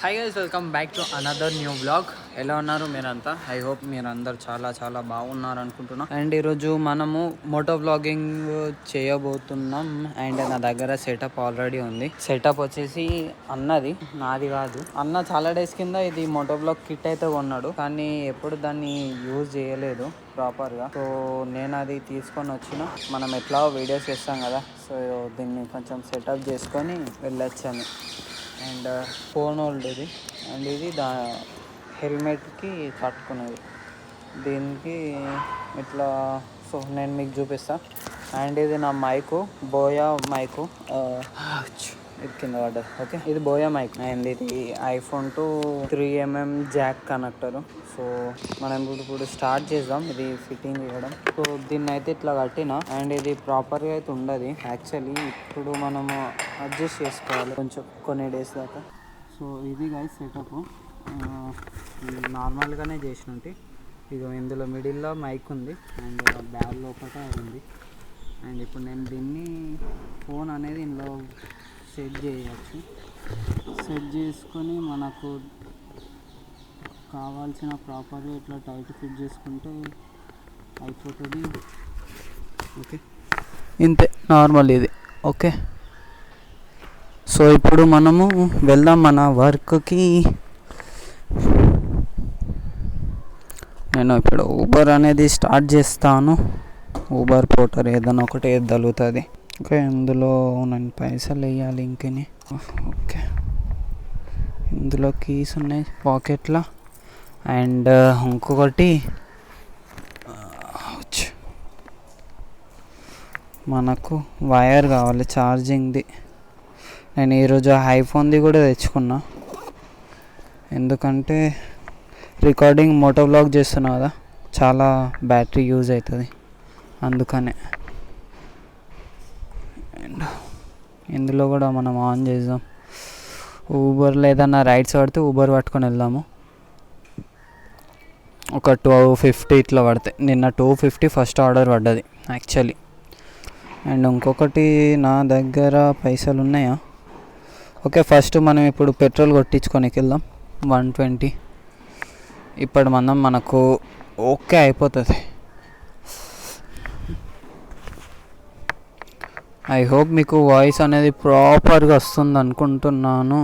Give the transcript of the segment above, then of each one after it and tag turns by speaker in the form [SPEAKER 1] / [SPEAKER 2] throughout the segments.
[SPEAKER 1] Hi guys, welcome back to another new blog. ఎలా ఉన్నారు మీరంతా? ఐ హోప్ మీరందరూ చాలా చాలా బాగున్నారు అనుకుంటున్నాం. అండ్ ఈరోజు మనము మోటో వ్లాగింగ్ చేయబోతున్నాం. అండ్ నా దగ్గర సెటప్ ఆల్రెడీ ఉంది. సెటప్ వచ్చేసి అన్నది, నాది కాదు. అన్న చాలా డేస్ కింద ఇది మోటో వ్లాగ్ కిట్ అయితే కొన్నాడు, కానీ ఎప్పుడు దాన్ని యూజ్ చేయలేదు ప్రాపర్గా. సో నేను అది తీసుకొని వచ్చిన, మనం ఎట్లా వీడియోస్ చేస్తాం కదా, సో దీన్ని కొంచెం సెటప్ చేసుకొని వెళ్ళొచ్చాను. అండ్ ఫోన్ హోల్డ్ ఇది, అండ్ ఇది హెల్మెట్కి కట్టుకున్నది. దీనికి ఇట్లా, సో నేను మీకు చూపిస్తా. అండ్ ఇది నా మైకు, బోయా మైకు, ఇది కింద పడ్డది. ఓకే, ఇది బోయా మైక్. అండ్ ఇది iPhone to 3mm Jack connector. So మనం ఇప్పుడు స్టార్ట్ చేద్దాం ఇది ఫిట్టింగ్ చేయడం. సో దీన్ని అయితే ఇట్లా కట్టిన, అండ్ ఇది ప్రాపర్గా అయితే ఉండదు యాక్చువల్లీ. ఇప్పుడు మనము అడ్జస్ట్ చేసుకోవాలి కొంచెం కొన్ని డేస్ దాకా. సో ఇది గైస్ సెటప్. నార్మల్గానే చేసినట్టు. ఇక ఇందులో మిడిల్లో మైక్ ఉంది, అండ్ బ్యాగ్ లోపల ఉంది. అండ్ ఇప్పుడు నేను దీన్ని ఫోన్ అనేది ఇందులో సెట్ చేయవచ్చు. సెట్ చేసుకొని మనకు కావాల్సిన ప్రాపర్గా ఇట్లా టైట్ ఫిట్ చేసుకుంటే అయిపోతుంది. ఓకే, ఇంతే నార్మల్ ఇది. ఓకే, సో ఇప్పుడు మనము వెళ్దాం మన వర్క్కి. నేను ఇప్పుడు ఊబర్ అనేది స్టార్ట్ చేస్తాను. ఊబర్ పోర్టర్ ఏదైనా ఒకటి ఏది తగులుతుంది. ఓకే, ఇందులో నేను పైసలు వేయాలి ఇంకని. ఓకే, ఇందులో కీస్ ఉన్నాయి పాకెట్లో. అండ్ ఇంకొకటి మనకు వైర్ కావాలి ఛార్జింగ్ది. నేను ఈరోజు ఐఫోన్ది కూడా తెచ్చుకున్నా, ఎందుకంటే రికార్డింగ్ మోటో వ్లాగ్ చేస్తున్నా కదా, చాలా బ్యాటరీ యూజ్ అవుతుంది అందుకనే. అండ్ ఇందులో కూడా మనం ఆన్ చేద్దాం. ఊబర్లో ఏదన్నా రైడ్స్ పడితే ఊబర్ పట్టుకొని వెళ్దాము. ఒక 250 ఇట్లా పడతాయి. నిన్న 250 ఫస్ట్ ఆర్డర్ పడ్డది యాక్చువల్లీ. అండ్ ఇంకొకటి నా దగ్గర పైసలు ఉన్నాయా. ఓకే, ఫస్ట్ మనం ఇప్పుడు పెట్రోల్ కొట్టించుకోనికి వెళ్దాం. 120 ఇప్పుడు మనకు ఓకే అయిపోతుంది. ఐ హోప్ మీకు వాయిస్ అనేది ప్రాపర్గా వస్తుంది అనుకుంటున్నాను.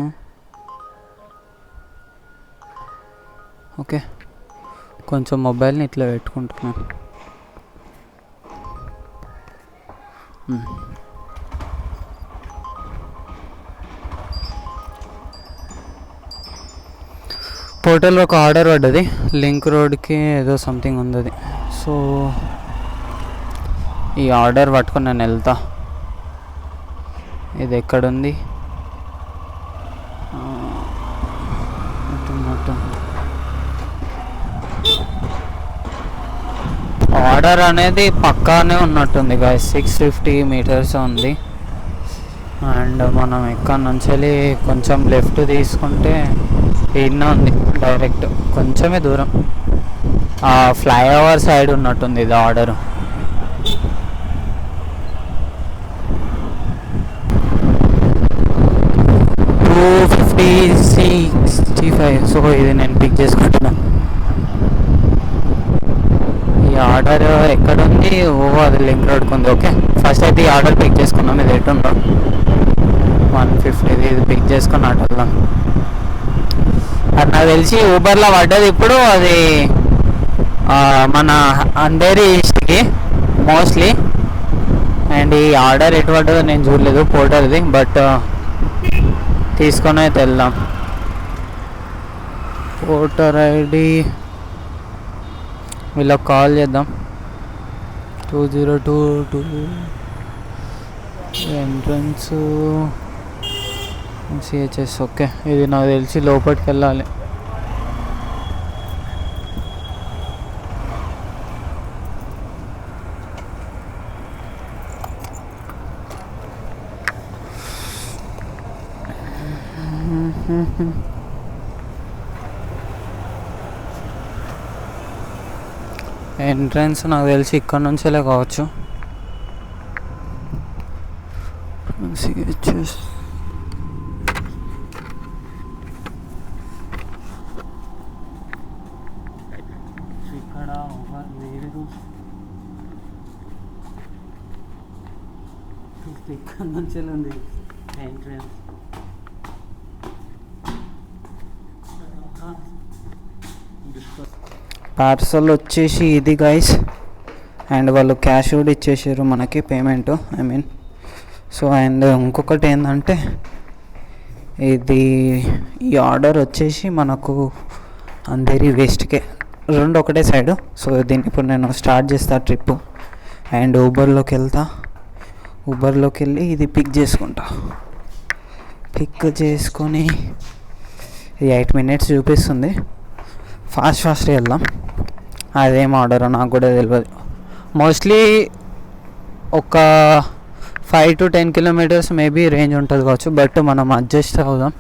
[SPEAKER 1] ఓకే, కొంచెం మొబైల్ని ఇట్లా పెట్టుకుంటున్నాను. పోర్టల్లో ఒక ఆర్డర్ పడ్డది, లింక్ రోడ్కి ఏదో సంథింగ్ ఉంది. సో ఈ ఆర్డర్ పట్టుకొని నేను వెళ్తా. ఇది ఎక్కడుంది? ఆర్డర్ అనేది పక్కానే ఉన్నట్టుంది గాయస్. 650 meters ఉంది. అండ్ మనం ఇక్కడ నుంచి కొంచెం లెఫ్ట్ తీసుకుంటే ఇన్న ఉంది డైరెక్ట్, కొంచెమే దూరం. ఆ ఫ్లైఓవర్ సైడ్ ఉన్నట్టుంది ఇది ఆర్డర్. $250.65. సో ఇది నేను పిక్ చేసుకుంటున్నా. ఈ ఆర్డర్ ఎక్కడుంది? అది లింక్ రోడ్కి ఉంది. ఓకే, ఫస్ట్ అయితే ఈ ఆర్డర్ పిక్ చేసుకున్నాం. ఇది ఎటుందో 150 ఇది పిక్ చేసుకుని అటు వెళ్దాం. అది నాకు తెలిసి ఊబర్లో పడ్డది ఇప్పుడు. అది మన అంధేరి ఈస్ట్కి మోస్ట్లీ. అండ్ ఈ ఆర్డర్ ఎటు పడ్డదో నేను చూడలేదు పోర్టర్ది, బట్ తీసుకొని అయితే వెళ్దాం. పోర్టర్ ఐడి వీళ్ళకి కాల్ చేద్దాం. 2022 ఎంట్రన్స్ సిహెచ్ఎస్. ఓకే, ఇది నాకు తెలిసి లోపలికి వెళ్ళాలి. ఎంట్రన్స్ నాకు తెలిసి ఇక్కడ నుంచేలే కావచ్చు. సిహెచ్ఎస్ ఇక్కడ నుంచి ఉంది ఎంట్రన్స్. పార్సల్ వచ్చేసి ఇది గైస్, అండ్ వాళ్ళు క్యాష్ కూడా ఇచ్చేసారు మనకి payment, I mean. So and ఇంకొకటి ఏంటంటే ఈ ఆర్డర్ వచ్చేసి మనకు అంధేరి వేస్ట్కే, రెండు ఒకటే సైడు. సో దీన్ని ఇప్పుడు నేను స్టార్ట్ చేస్తా ట్రిప్, అండ్ ఊబర్లోకి వెళ్ళి ఇది పిక్ చేసుకుంటా. పిక్ చేసుకొని 8 minutes చూపిస్తుంది. ఫాస్ట్ వెళ్దాం. అదేం ఆర్డర్ నాకు కూడా తెలియదు. మోస్ట్లీ ఒక 5 to 10 kilometers మేబీ రేంజ్ ఉంటుంది కావచ్చు, బట్ మనం అడ్జస్ట్ అవుదాం.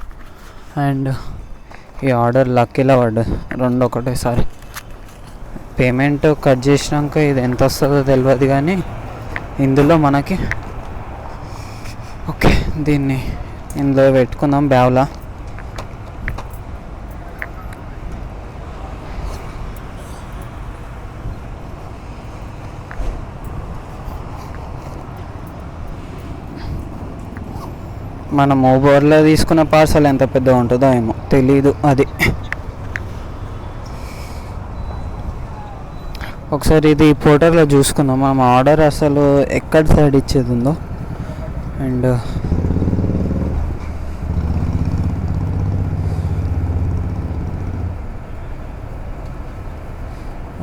[SPEAKER 1] అండ్ ఈ ఆర్డర్ లక్కీలో పడ్డది, రెండు ఒకటేసారి. పేమెంట్ కట్ చేసినాక ఇది ఎంత వస్తుందో తెలియదు, కానీ ఇందులో మనకి ఓకే దీన్ని ఇందులో పెట్టుకుందాం బ్యావ్లా. మనం ఊబర్లో తీసుకున్న పార్సల్ ఎంత పెద్దగా ఉంటుందో ఏమో తెలీదు. అది ఒకసారి ఇది పోర్టర్లో చూసుకుందాం మనం ఆర్డర్ అసలు ఎక్కడ సైడ్ ఇచ్చేది ఉందో. అండ్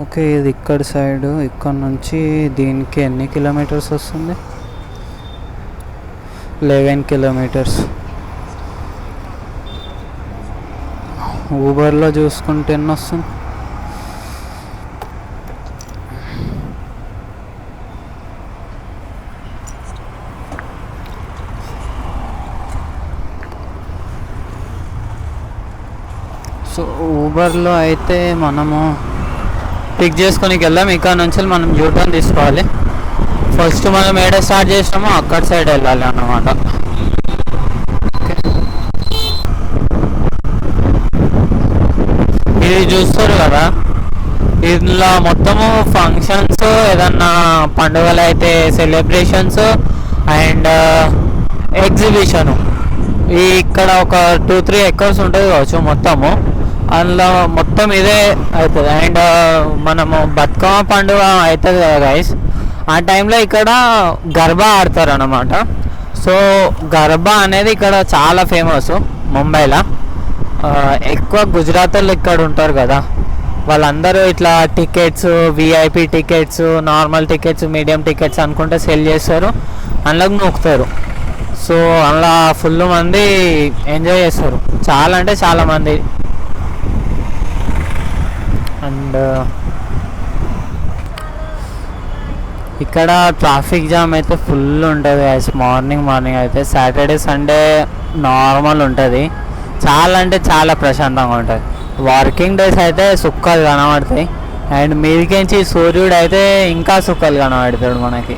[SPEAKER 1] ఓకే ఇది ఇక్కడ సైడు, ఇక్కడ నుంచి దీనికి ఎన్ని కిలోమీటర్స్ వస్తుంది? 11 kilometers. ఊబర్లో చూసుకుంటే ఎన్ని వస్తుంది? సో ఊబర్లో అయితే మనము పిక్ చేసుకొని వెళ్దాం. ఇక్కడ నుంచి మనం యూటర్న్ తీసుకోవాలి. ఫస్ట్ మనం ఏడ స్టార్ట్ చేసినామో అక్కడ సైడ్ వెళ్ళాలి అన్నమాట. ఇది చూస్తారు కదా, ఇందులో మొత్తము ఫంక్షన్స్, ఏదన్నా పండుగలు అయితే సెలబ్రేషన్స్ అండ్ ఎగ్జిబిషను. ఇక్కడ ఒక 2-3 acres ఉంటుంది కావచ్చు మొత్తము, అందులో మొత్తం ఇదే అవుతుంది. అండ్ మనము బతుకమ్మ పండుగ అవుతుంది కదా గైస్, ఆ టైంలో ఇక్కడ గర్బా ఆడతారు అన్నమాట. సో గర్బా అనేది ఇక్కడ చాలా ఫేమస్ ముంబైలో. ఎక్కువ గుజరాత్ వాళ్ళు ఇక్కడ ఉంటారు కదా, వాళ్ళందరూ ఇట్లా tickets, VIP tickets, normal tickets, medium tickets అనుకుంటే సెల్ చేస్తారు, అందులోకి నొక్కుతారు. సో అలా ఫుల్ మంది ఎంజాయ్ చేస్తారు, చాలా అంటే చాలా మంది. అండ్ ఇక్కడ ట్రాఫిక్ జామ్ అయితే ఫుల్ ఉంటుంది గైస్. మార్నింగ్ అయితే సాటర్డే సండే నార్మల్ ఉంటుంది, చాలా అంటే చాలా ప్రశాంతంగా ఉంటుంది. వర్కింగ్ డేస్ అయితే సుక్కలు కనబడతాయి, అండ్ మీదికించి సూర్యుడు అయితే ఇంకా సుక్కలు కనబడతాడు మనకి.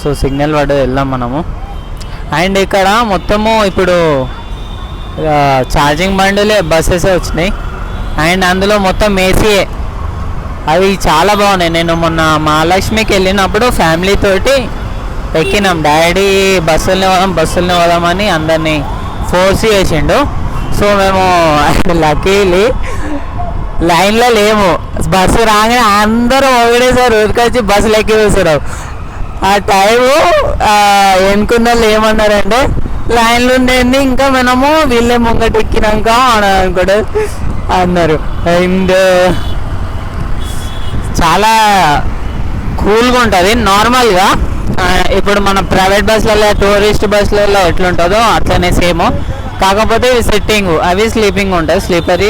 [SPEAKER 1] సో సిగ్నల్ పడ్డది, వెళ్దాం మనము. అండ్ ఇక్కడ మొత్తము ఇప్పుడు ఛార్జింగ్ బండ్లే బస్సెస్ వచ్చినాయి, అండ్ అందులో మొత్తం ఏసీయే. అవి చాలా బాగున్నాయి. నేను మొన్న మహాలక్ష్మికి వెళ్ళినప్పుడు ఫ్యామిలీ తోటి ఎక్కినాం. డాడీ బస్సుల్ని పోదామని అందరినీ ఫోర్స్ చేసిండు. సో మేము లక్కీలీ లైన్లో లేము, బస్సు రాగానే అందరూ ఒకటేసారి ఉరికొచ్చి బస్సులు ఎక్కి చూస్తారు. ఆ టైము ఎన్నుకున్న వాళ్ళు ఏమన్నారంటే లైన్లో ఉండేది ఇంకా మనము వీళ్ళే ముంగట ఎక్కినాక అనుకోండి అన్నారు. అండ్ చాలా కూల్గా ఉంటుంది. నార్మల్గా ఇప్పుడు మన ప్రైవేట్ బస్సులలో, టూరిస్ట్ బస్సులలో ఎట్లుంటుందో అట్లనే సేమ్, కాకపోతే సిట్టింగ్ అవి స్లీపింగ్ ఉంటాయి. స్లీపరీ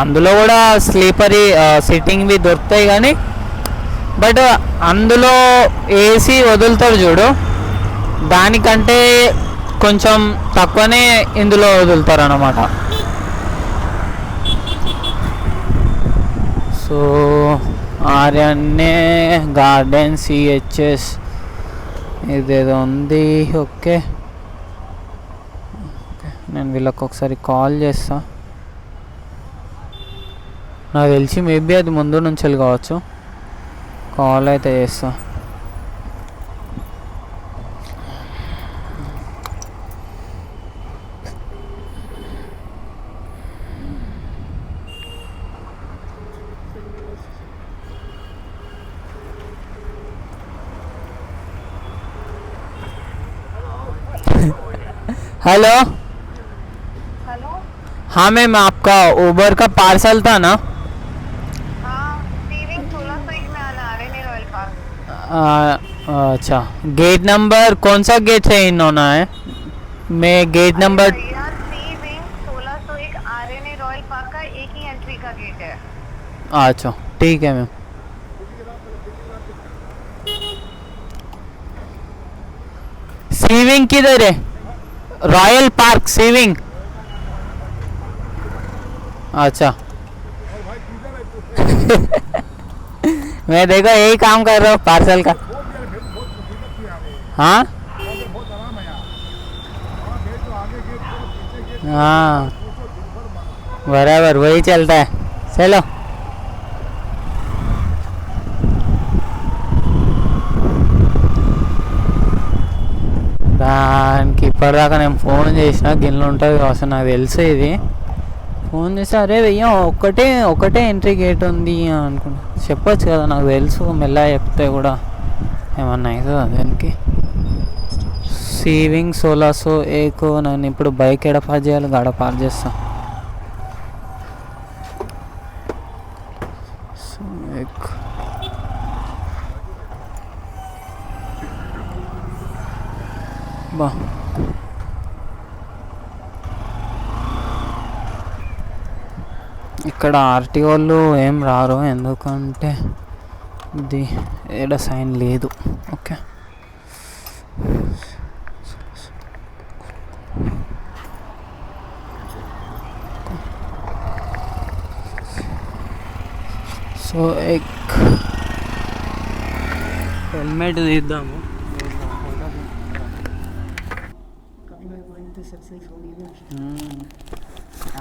[SPEAKER 1] అందులో కూడా స్లీపరీ సిట్టింగ్వి దొరుకుతాయి, కానీ బట్ అందులో ఏసీ వదులుతారు చూడు, దానికంటే కొంచెం తక్కువనే ఇందులో వదులుతారు అన్నమాట. సో ఆర్యన్నే గార్డెన్ సిహెచ్ఎస్ ఇదేదో ఉంది. ఓకే నేను వీళ్ళకి ఒకసారి కాల్ చేస్తా. నాకు తెలిసి మేబీ అది ముందు నుంచి వెళ్ళి కావచ్చు. కాల్ అయితే చేస్తా. Hello
[SPEAKER 2] hello.
[SPEAKER 1] हाँ मैम, आपका उबर का पार्सल था ना?
[SPEAKER 2] हाँ, सीविंग 1601 में आना आ रहे हैं रॉयल पार्क।
[SPEAKER 1] अच्छा, गेट नंबर कौन सा गेट से इन होना है? मैं गेट नंबर
[SPEAKER 2] भैया सीविंग 1601 आ रहे हैं रॉयल पार्क का एक ही एंट्री का गेट है।
[SPEAKER 1] अच्छा ठीक है मैम. सीविंग किधर है? रॉयल पार्क सीविंग. अच्छा मैं देखो यही काम कर रहा हूँ पार्सल का. हाँ हाँ बराबर वही चलता है. चलो దానికి ఇప్పటిదాకా నేను ఫోన్ చేసిన గిన్నెలు ఉంటుంది కావచ్చు నాకు తెలుసు. ఇది ఫోన్ చేస్తే అరే వెయ్య ఒకటే ఎంట్రీ గేట్ ఉంది అనుకున్నా. చెప్పొచ్చు కదా, నాకు తెలుసు. మెల్లగా చెప్తే కూడా ఏమన్నా అవుతుందా దానికి? सीविंग 1601 నేను ఇప్పుడు బైక్ ఎడ పార్క్ చేయాలి? గాడ పార్క్ చేస్తా. బా ఇక్కడ ఆర్టీ వాళ్ళు ఏం రారు, ఎందుకంటే ఇది ఏడ సైన్ లేదు. ఓకే సో हेलमेट తీద్దాము.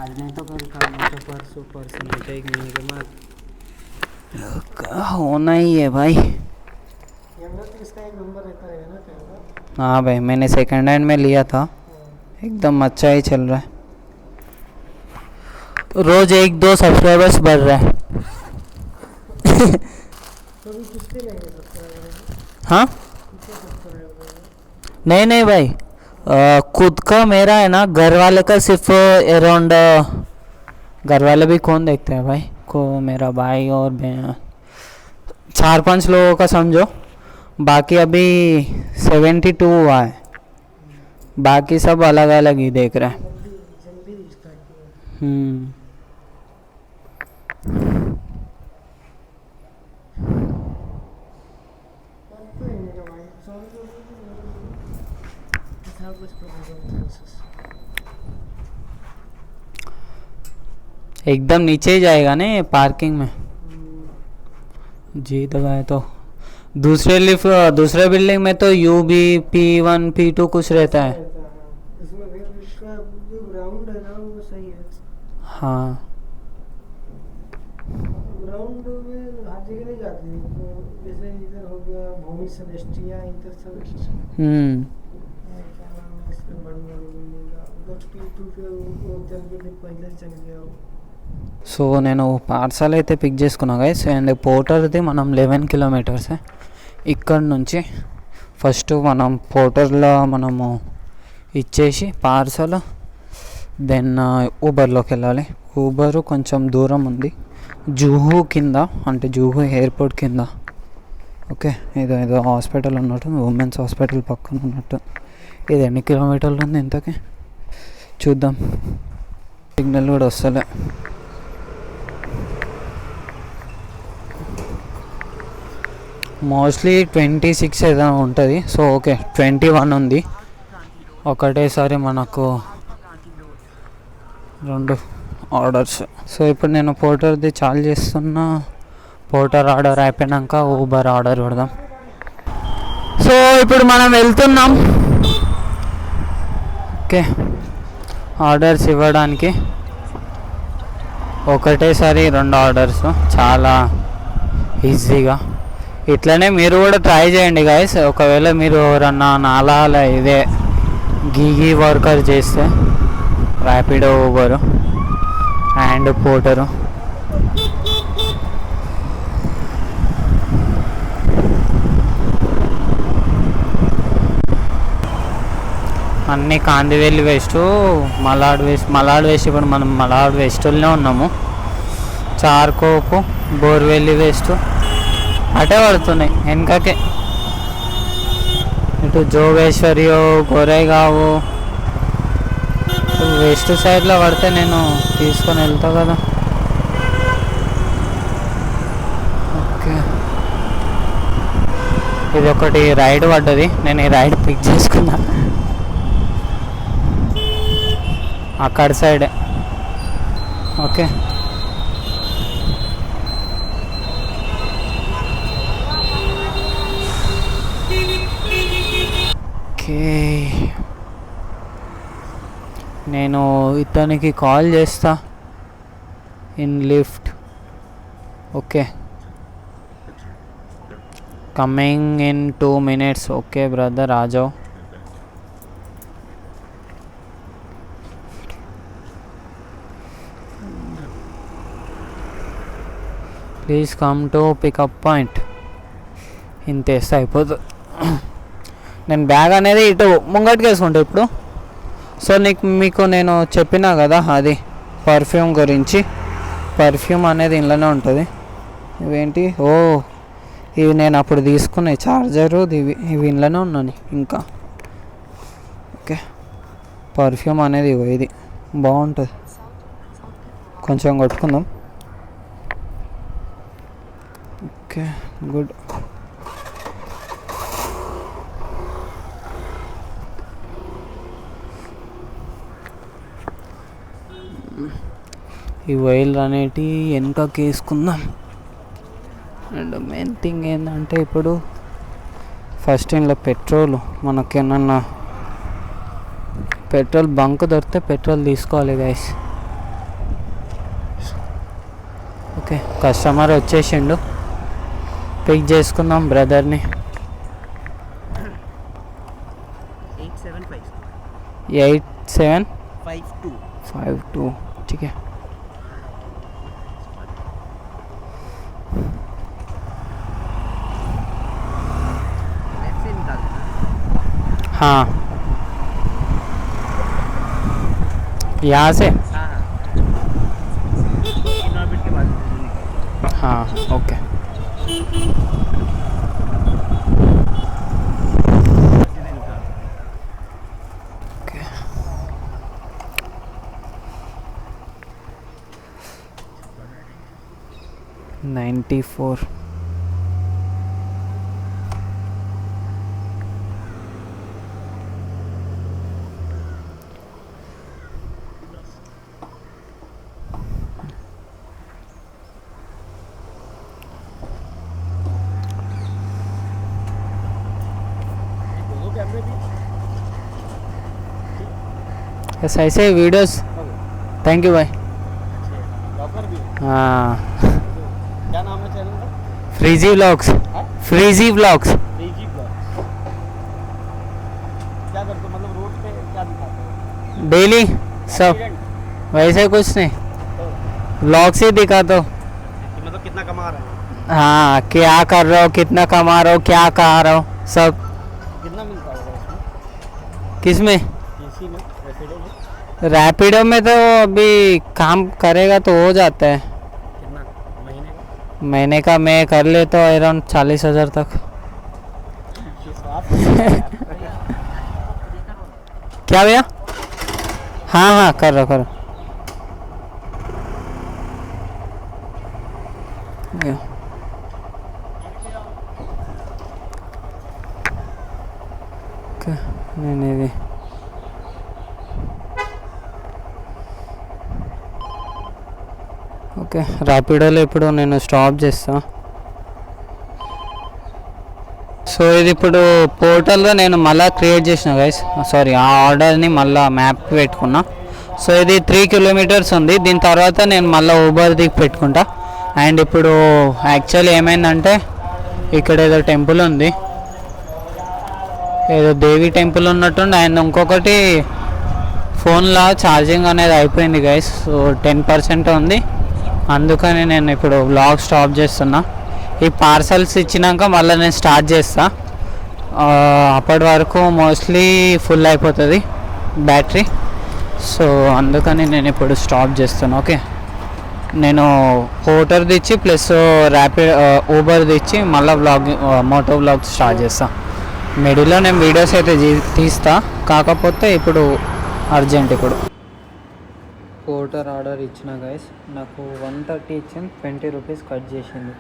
[SPEAKER 1] आज नहीं तो कल परसों नहीं तो 1 महीने के बाद होना ही है भाई.
[SPEAKER 3] इसका एक नंबर रहता है ना कैमरा.
[SPEAKER 1] हाँ भाई, मैंने सेकंड हैंड में लिया था, एकदम अच्छा ही चल रहा है. रोज 1-2 सब्सक्राइबर्स बढ़ रहा है.
[SPEAKER 3] तो भी किसके लेंगे सब्सक्राइबर?
[SPEAKER 1] हाँ नहीं भाई, खुद का मेरा है ना. घर वाले का सिर्फ अराउंड, घर वाले भी कौन देखते हैं भाई को, मेरा भाई और 4-5 लोगों का समझो. बाकी अभी 72 हुआ है, बाकी सब अलग अलग ही देख रहे हैं.
[SPEAKER 3] जल्दी स्टार्ट किया.
[SPEAKER 1] एकदम नीचे ही जाएगा ना ये पार्किंग में. जी दबाए तो दूसरे बिल्डिंग में तो UB P1 P2 कुछ रहता है.
[SPEAKER 3] इसमें इसका जो ग्राउंड है ना वो सही है.
[SPEAKER 1] हाँ
[SPEAKER 3] ग्राउंड में हर जगह नहीं जाती, तो जैसे इधर हो गया भूमि सेलेस्टिया, इधर सब क्या नाम है इसका, बड़ी बिल्डिंग का उधर P2 पे वो चल के पहले चल गया.
[SPEAKER 1] సో నేను పార్సల్ అయితే పిక్ చేసుకున్నా గైస్. అండ్ పోర్టర్ది మనం 11 కిలోమీటర్స్ ఇక్కడ నుంచి. ఫస్ట్ మనం పోర్టర్లో మనము ఇచ్చేసి పార్సల్, దెన్ ఊబర్లోకి వెళ్ళాలి. ఊబర్ కొంచెం దూరం ఉంది, జూహు కింద, అంటే జూహు ఎయిర్పోర్ట్ కింద. ఓకే, ఏదో హాస్పిటల్ ఉన్నట్టు, ఉమెన్స్ హాస్పిటల్ పక్కన ఉన్నట్టు. ఇది ఎన్ని కిలోమీటర్లు ఉంది ఇంతకీ చూద్దాం. సిగ్నల్ కూడా వస్తలే. మోస్ట్లీ 26 ఏదో ఉంటుంది. సో ఓకే 21 ఉంది. ఒకటేసారి మనకు 2 ఆర్డర్స్. సో ఇప్పుడు నేను పోర్టర్ది చాలు చేస్తున్నా. పోర్టర్ ఆర్డర్ అయిపోయాక ఊబర్ ఆర్డర్ పెడదాం. సో ఇప్పుడు మనం వెళ్తున్నాం ఓకే ఆర్డర్స్ ఇవ్వడానికి. ఒకటేసారి 2 ఆర్డర్స్ చాలా ఈజీగా. ఇట్లనే మీరు కూడా ట్రై చేయండి గైస్. ఒకవేళ మీరు ఎవరన్నా నాలా ఇదే గీగీ వర్కర్ చేస్తే ర్యాపిడో, ఊబరు అండ్ పోటరు. అన్నీ కాందివెల్లి వెస్ట్, మలాడ్ వెస్ట్. ఇప్పుడు మనం మలాడ్ వెస్ట్లోనే ఉన్నాము. చార్కోపు, బోర్వెల్లి వెస్ట్ అటే పడుతున్నాయి వెనకకే. ఇటు జోగేశ్వరియో, గోరేగావు వెస్ట్ సైడ్లో పడితే నేను తీసుకొని వెళ్తా కదా. ఓకే, ఇది ఒకటి రైడ్ పడ్డది, నేను ఈ రైడ్ పిక్ చేసుకున్నా. అక్కడ సైడే. Okay, okay. నేను ఇతనికి కాల్ చేస్తా in lift. Okay, coming in 2 minutes. Okay brother, ఆ జాओ. Please come to pickup point. ఇంతేస్తే అయిపోతుంది. నేను బ్యాగ్ అనేది ఇటు ముంగటికి వేసుకుంటా ఇప్పుడు. సో మీకు నేను చెప్పినా కదా అది పర్ఫ్యూమ్ గురించి. పర్ఫ్యూమ్ అనేది ఇంట్లోనే ఉంటుంది. ఇవేంటి, ఇవి నేను అప్పుడు తీసుకునే చార్జరు, ఇవి ఇంట్లోనే ఉన్నాను ఇంకా. ఓకే, పర్ఫ్యూమ్ అనేది ఇది బాగుంటుంది, కొంచెం కొట్టుకుందాం. Okay, good. ఈ వైర్లు అనేటివి వెనకకి వేసుకుందాం. అండ్ మెయిన్ థింగ్ ఏంటంటే ఇప్పుడు ఫస్ట్ ఇంట్లో పెట్రోల్, మనకేమన్నా పెట్రోల్ బంక్ దొరికితే పెట్రోల్ తీసుకోవాలి గైస్. ఓకే, కస్టమర్ వచ్చేసిండు, పిక్ చేసుకుందాం బ్రదర్ని. 8752. ठीक है. हाँ, यहाँ से. हाँ, ओके. $94. यस, ऐसे वीडियोस. थैंक यू भाई. हाँ,
[SPEAKER 4] क्या नाम है चैनल का?
[SPEAKER 1] Frizzy vlogs. Frizzy vlogs.
[SPEAKER 4] Frizzy blog. क्या करते हो, मतलब रोड पे क्या दिखाते हो?
[SPEAKER 1] डेली सब वैसे कुछ नहीं, व्लॉग से दिखा दो.
[SPEAKER 4] कि मतलब कितना कमा रहे हैं,
[SPEAKER 1] हाँ, क्या कर रहे हो, कितना कमा रहे हो, क्या खा रहे हो, सब.
[SPEAKER 4] कितना मिलता होगा इसमें,
[SPEAKER 1] किस में?
[SPEAKER 4] इसी में, रैपिडो में?
[SPEAKER 1] रैपिडो में तो अभी काम करेगा तो हो जाता है.
[SPEAKER 4] कितना महीने का?
[SPEAKER 1] महीने का मैं कर लेता हूँ अराउंड 40,000 तक. क्या भैया? हाँ हाँ, करो करो. नहीं ఓకే, ర్యాపిడోలో ఇప్పుడు నేను స్టాప్ చేస్తా. సో ఇది ఇప్పుడు పోర్టల్లో నేను మళ్ళీ క్రియేట్ చేసిన గైస్, సారీ, ఆ ఆర్డర్ని మళ్ళీ మ్యాప్ పెట్టుకున్నా. సో ఇది 3 కిలోమీటర్స్ ఉంది. దీని తర్వాత నేను మళ్ళీ ఊబర్ది పెట్టుకుంటా. అండ్ ఇప్పుడు యాక్చువల్లీ ఏమైందంటే ఇక్కడ ఏదో టెంపుల్ ఉంది, ఏదో దేవి టెంపుల్ ఉన్నట్టుండి. అండ్ ఇంకొకటి ఫోన్లో ఛార్జింగ్ అనేది అయిపోయింది గైస్. సో 10% ఉంది, అందుకని నేను ఇప్పుడు వ్లాగ్ స్టాప్ చేస్తున్నా. ఈ పార్సల్స్ ఇచ్చినాక మళ్ళీ నేను స్టార్ట్ చేస్తా. అప్పటి వరకు మోస్ట్లీ ఫుల్ అయిపోతుంది బ్యాటరీ. సో అందుకని నేను ఇప్పుడు స్టాప్ చేస్తాను. ఓకే, నేను హోటర్ది ఇచ్చి ప్లస్ ర్యాపిడ్ ఊబర్ది ఇచ్చి మళ్ళీ మోటో వ్లాగ్ స్టార్ట్ చేస్తాను. మిడిల్లో నేను వీడియోస్ అయితే తీస్తా, కాకపోతే ఇప్పుడు అర్జెంట్. ఇప్పుడు హోటర్ ఆర్డర్ ఇచ్చిన గైస్, నాకు 130 ఇచ్చింది, 20 రూపీస్ కట్ చేసింది.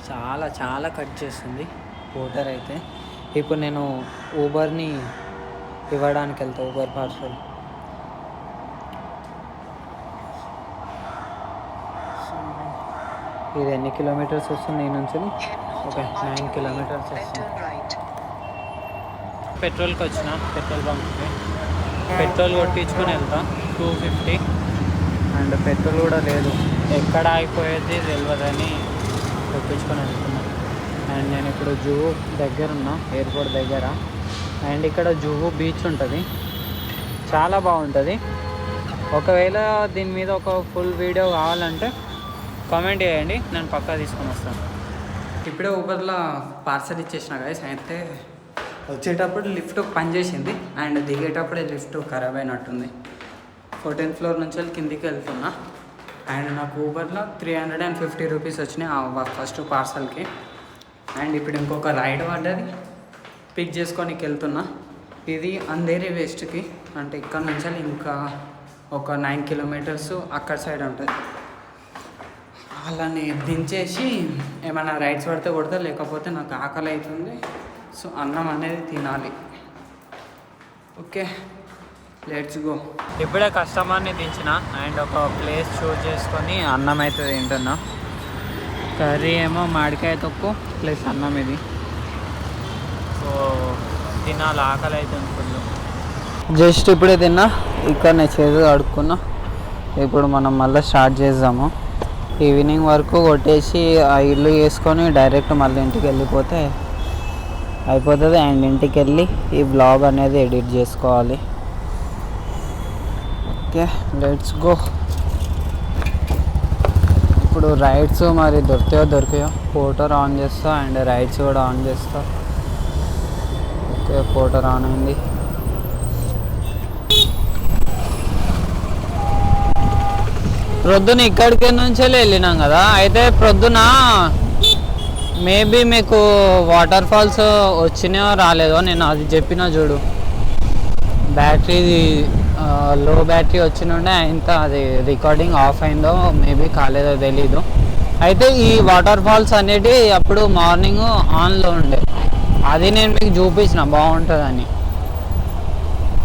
[SPEAKER 1] చాలా చాలా కట్ చేస్తుంది హోటర్ అయితే. ఇప్పుడు నేను ఊబర్ని ఇవ్వడానికి వెళ్తా, ఊబర్ పార్సల్. ఇది ఎన్ని కిలోమీటర్స్ వస్తుంది ఈ నుంచి? ఓకే, 9 కిలోమీటర్స్ వస్తుంది. పెట్రోల్కి వచ్చిన, పెట్రోల్ బంక్కి పెట్రోల్ కొట్టించుకొని వెళ్తా 250. అండ్ పెట్రోల్ కూడా లేదు, ఎక్కడ ఆగిపోయేది తెలియదని కొట్టించుకొని వెళ్తున్నా. అండ్ నేను ఇప్పుడు జూహు దగ్గర ఉన్నా, ఎయిర్పోర్ట్ దగ్గర. అండ్ ఇక్కడ జూహు బీచ్ ఉంటుంది, చాలా బాగుంటుంది. ఒకవేళ దీని మీద ఒక ఫుల్ వీడియో కావాలంటే కామెంట్ చేయండి, నేను పక్కా తీసుకొని వస్తాను. ఇప్పుడే ఊబర్లో పార్సల్ ఇచ్చేసిన గైస్. అయితే వచ్చేటప్పుడు లిఫ్ట్ పనిచేసింది అండ్ దిగేటప్పుడే లిఫ్ట్ ఖరాబ్ అయినట్టుంది. 14th ఫ్లోర్ నుంచి వెళ్ళి కిందికి వెళ్తున్నా. అండ్ నాకు ఊబర్లో 350 రూపీస్ వచ్చినాయి ఫస్ట్ పార్సల్కి. అండ్ ఇప్పుడు ఇంకొక రైడ్ పడ్డది, పిక్ చేసుకొని వెళ్తున్నా. ఇది అంధేరి వెస్ట్కి, అంటే ఇక్కడ నుంచి ఇంకా ఒక 9 కిలోమీటర్స్ అక్కడ సైడ్ ఉంటుంది. అలానే దించేసి ఏమైనా రైడ్స్ పడితే కొడతా, లేకపోతే నాకు ఆకలి అవుతుంది. సో అన్నం అనేది తినాలి. Okay, let's go. ఇప్పుడే కస్టమర్ని దించిన అండ్ ఒక ప్లేస్ చూస్ చేసుకొని అన్నం అయితే తింటున్నా. కర్రీ ఏమో మామిడికాయ తొక్కు ప్లస్ అన్నం ఇది. సో తినాలి, ఆకలి అవుతుంది ఫుల్. జస్ట్ ఇప్పుడే తిన్నా, ఇక్కడ నేను చేతులు కడుక్కున్నా. ఇప్పుడు మనం మళ్ళీ స్టార్ట్ చేద్దాము. ఈవినింగ్ వరకు కొట్టేసి ఆ ఇల్లు వేసుకొని డైరెక్ట్ మళ్ళీ ఇంటికి వెళ్ళిపోతే అయిపోతుంది. అండ్ ఇంటికి వెళ్ళి ఈ బ్లాగ్ అనేది ఎడిట్ చేసుకోవాలి. Okay, let's go. ఇప్పుడు రైడ్స్ మరి దొరికాయో ఫోటోర్ ఆన్ చేస్తా అండ్ రైడ్స్ కూడా ఆన్ చేస్తా. ఓకే, ఫోటోర్ ఆన్ అయింది. ప్రొద్దున ఇక్కడికి నుంచి వెళ్ళినాం కదా, అయితే ప్రొద్దున మేబీ మీకు వాటర్ ఫాల్స్ వచ్చినాయో రాలేదో నేను అది చెప్పిన చూడు. బ్యాటరీ లో బ్యాటరీ వచ్చినుండే, ఇంత అది రికార్డింగ్ ఆఫ్ అయిందో మేబీ కాలేదో తెలీదు. అయితే ఈ వాటర్ ఫాల్స్ అనేటివి అప్పుడు మార్నింగ్ ఆన్లో ఉండే, అది నేను మీకు చూపించిన బాగుంటుందని.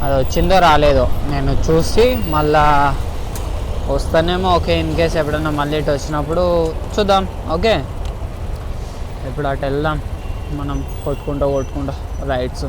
[SPEAKER 1] అది వచ్చిందో రాలేదో నేను చూసి మళ్ళా వస్తానేమో. ఓకే, ఇన్ కేస్ ఎప్పుడన్నా మళ్ళీ ఇటు వచ్చినప్పుడు చూద్దాం. ఓకే, ఇప్పుడు అటు వెళ్దాం మనం కొట్టుకుంటా రైడ్స్.